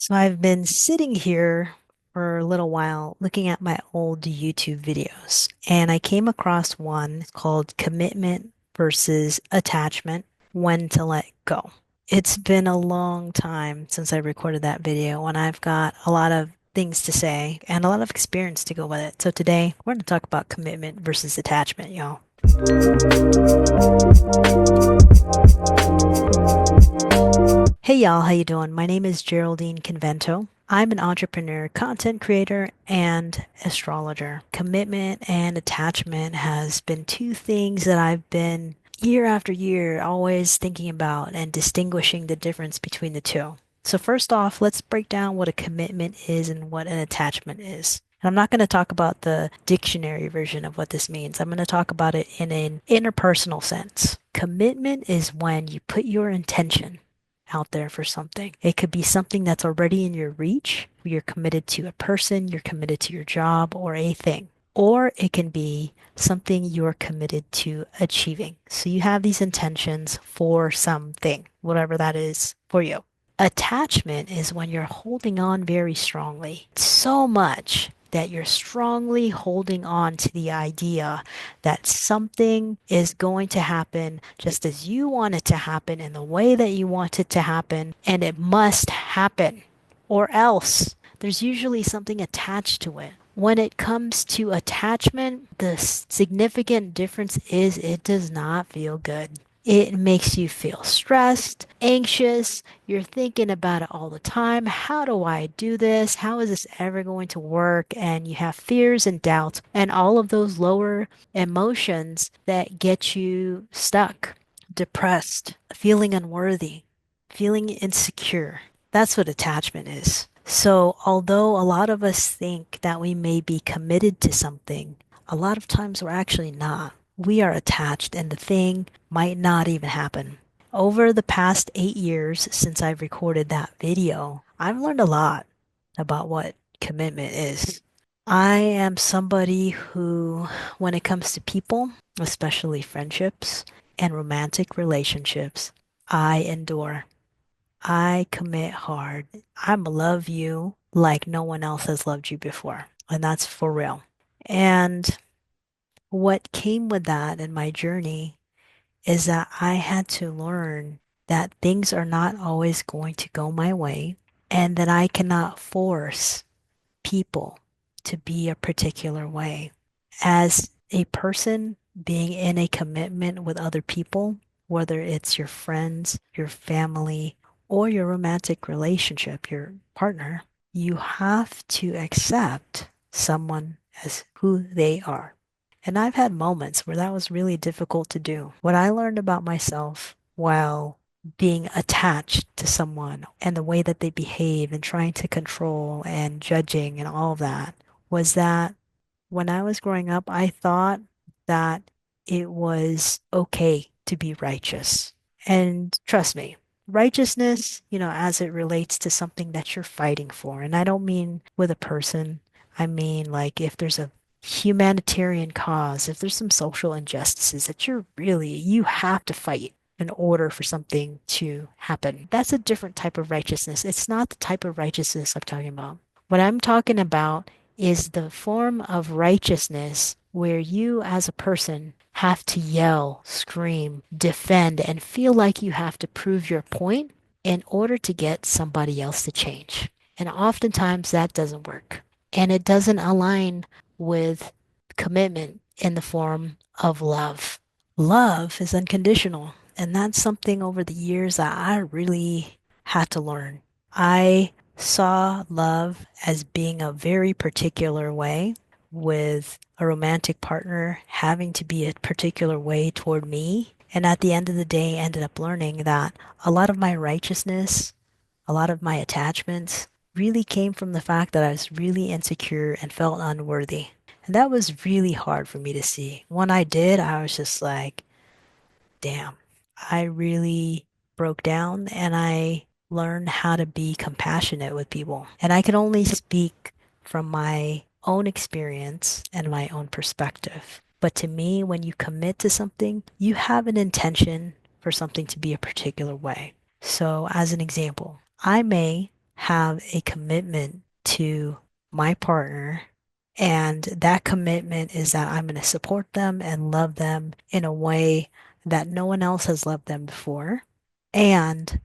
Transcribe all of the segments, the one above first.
So I've been sitting here for a little while looking at my old YouTube videos, and I came across one called Commitment versus Attachment, When to Let Go. It's been a long time since I recorded that video, and I've got a lot of things to say and a lot of experience to go with it. So today, we're going to talk about commitment versus attachment, y'all. Hey y'all, how you doing? My name is Geraldine Convento. I'm an entrepreneur, content creator, and astrologer. Commitment and attachment has been two things that I've been year after year always thinking about and distinguishing the difference between the two. So first off, let's break down what a commitment is and what an attachment is. And I'm not going to talk about the dictionary version of what this means. I'm going to talk about it in an interpersonal sense. Commitment is when you put your intention out there for something. It could be something that's already in your reach. You're committed to a person, you're committed to your job or a thing. Or it can be something you're committed to achieving. So you have these intentions for something, whatever that is for you. Attachment is when you're holding on very strongly, so much that you're strongly holding on to the idea that something is going to happen just as you want it to happen in the way that you want it to happen, and it must happen, or else there's usually something attached to it. When it comes to attachment, the significant difference is it does not feel good. It makes you feel stressed, anxious. You're thinking about it all the time. How do I do this? How is this ever going to work? And you have fears and doubts and all of those lower emotions that get you stuck, depressed, feeling unworthy, feeling insecure. That's what attachment is. So, although a lot of us think that we may be committed to something, a lot of times we're actually not. We are attached, and the thing might not even happen. Over the past 8 years since I've recorded that video, I've learned a lot about what commitment is. I am somebody who, when it comes to people, especially friendships and romantic relationships, I endure. I commit hard. I love you like no one else has loved you before. And that's for real. And what came with that in my journey is that I had to learn that things are not always going to go my way and that I cannot force people to be a particular way. As a person being in a commitment with other people, whether it's your friends, your family, or your romantic relationship, your partner, you have to accept someone as who they are. And I've had moments where that was really difficult to do. What I learned about myself while being attached to someone and the way that they behave and trying to control and judging and all of that was that when I was growing up, I thought that it was okay to be righteous. And trust me, righteousness, as it relates to something that you're fighting for, and I don't mean with a person, I mean like if there's a humanitarian cause, if there's some social injustices that you have to fight in order for something to happen. That's a different type of righteousness. It's not the type of righteousness I'm talking about. What I'm talking about is the form of righteousness where you as a person have to yell, scream, defend, and feel like you have to prove your point in order to get somebody else to change. And oftentimes that doesn't work. And it doesn't align with commitment in the form of love. Love is unconditional. And that's something over the years that I really had to learn. I saw love as being a very particular way, with a romantic partner having to be a particular way toward me. And at the end of the day, ended up learning that a lot of my righteousness, a lot of my attachments really came from the fact that I was really insecure and felt unworthy. And that was really hard for me to see. When I did, I was just like, damn, I really broke down and I learned how to be compassionate with people. And I can only speak from my own experience and my own perspective. But to me, when you commit to something, you have an intention for something to be a particular way. So, as an example, I may have a commitment to my partner. And that commitment is that I'm going to support them and love them in a way that no one else has loved them before. And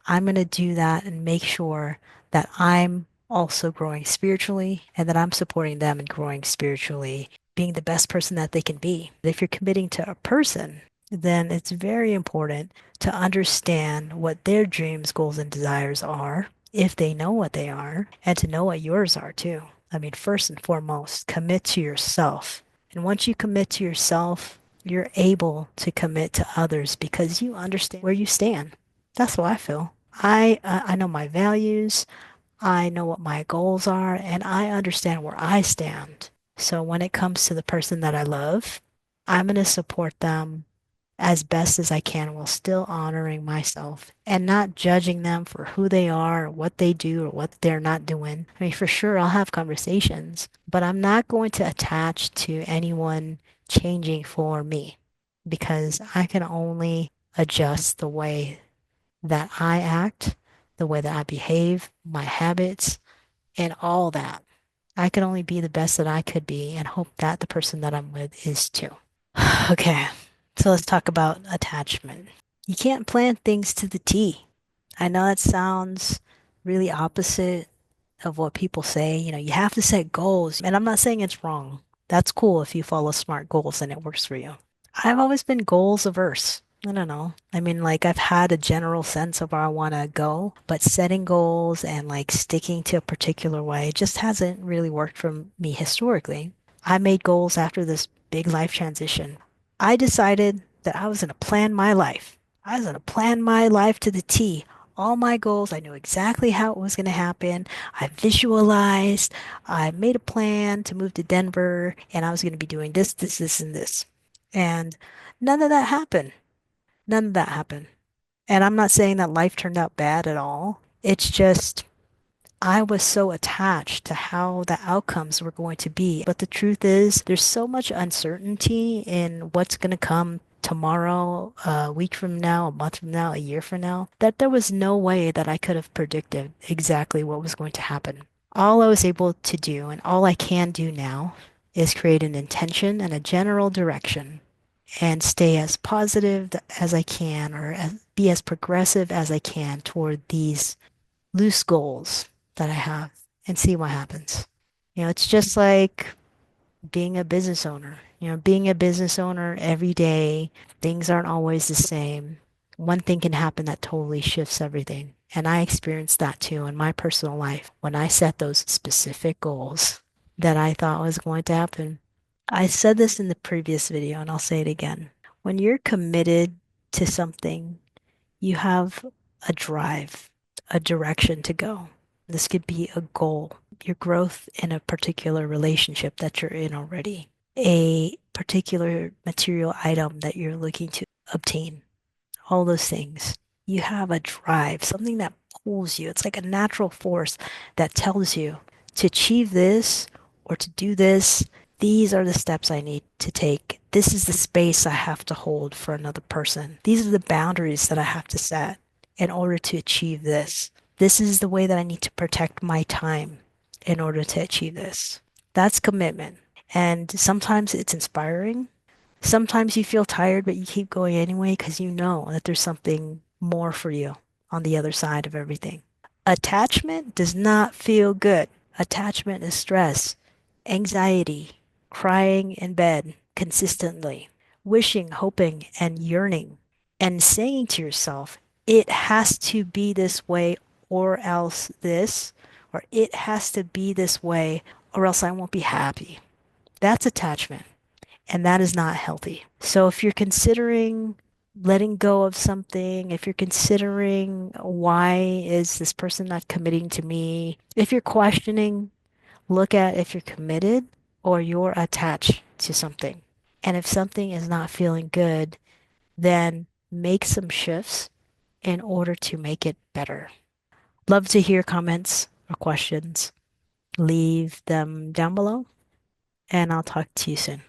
I'm going to do that and make sure that I'm also growing spiritually and that I'm supporting them and growing spiritually, being the best person that they can be. If you're committing to a person, then it's very important to understand what their dreams, goals, and desires are, if they know what they are, and to know what yours are too. I mean, first and foremost, commit to yourself. And once you commit to yourself, you're able to commit to others because you understand where you stand. That's what I feel. I know my values, I know what my goals are, and I understand where I stand. So when it comes to the person that I love, I'm going to support them as best as I can while still honoring myself and not judging them for who they are, or what they do, or what they're not doing. I mean, for sure, I'll have conversations, but I'm not going to attach to anyone changing for me because I can only adjust the way that I act, the way that I behave, my habits, and all that. I can only be the best that I could be and hope that the person that I'm with is too. Okay, so let's talk about attachment. You can't plan things to the T. I know that sounds really opposite of what people say. You know, you have to set goals, and I'm not saying it's wrong. That's cool if you follow smart goals and it works for you. I've always been goals averse. I don't know. I mean, like, I've had a general sense of where I want to go, but setting goals and like sticking to a particular way just hasn't really worked for me historically. I made goals after this big life transition. I decided that I was going to plan my life. I was going to plan my life to the T. All my goals, I knew exactly how it was going to happen. I visualized, I made a plan to move to Denver, and I was going to be doing this, this, this, and this. And none of that happened. None of that happened. And I'm not saying that life turned out bad at all. It's just I was so attached to how the outcomes were going to be. But the truth is, there's so much uncertainty in what's going to come tomorrow, a week from now, a month from now, a year from now, that there was no way that I could have predicted exactly what was going to happen. All I was able to do, and all I can do now, is create an intention and a general direction and stay as positive as I can or be as progressive as I can toward these loose goals that I have and see what happens. You know, it's just like being a business owner. You know, being a business owner every day, things aren't always the same. One thing can happen that totally shifts everything. And I experienced that too in my personal life when I set those specific goals that I thought was going to happen. I said this in the previous video and I'll say it again. When you're committed to something, you have a drive, a direction to go. This could be a goal, your growth in a particular relationship that you're in already, a particular material item that you're looking to obtain, all those things. You have a drive, something that pulls you. It's like a natural force that tells you to achieve this or to do this. These are the steps I need to take. This is the space I have to hold for another person. These are the boundaries that I have to set in order to achieve this. This is the way that I need to protect my time in order to achieve this. That's commitment. And sometimes it's inspiring. Sometimes you feel tired, but you keep going anyway because you know that there's something more for you on the other side of everything. Attachment does not feel good. Attachment is stress, anxiety, crying in bed consistently, wishing, hoping, and yearning, and saying to yourself, it has to be this way or else this, or it has to be this way or else I won't be happy. That's attachment. And that is not healthy. So if you're considering letting go of something, if you're considering why is this person not committing to me, if you're questioning, look at if you're committed or you're attached to something. And if something is not feeling good, then make some shifts in order to make it better. Love to hear comments or questions. Leave them down below, and I'll talk to you soon.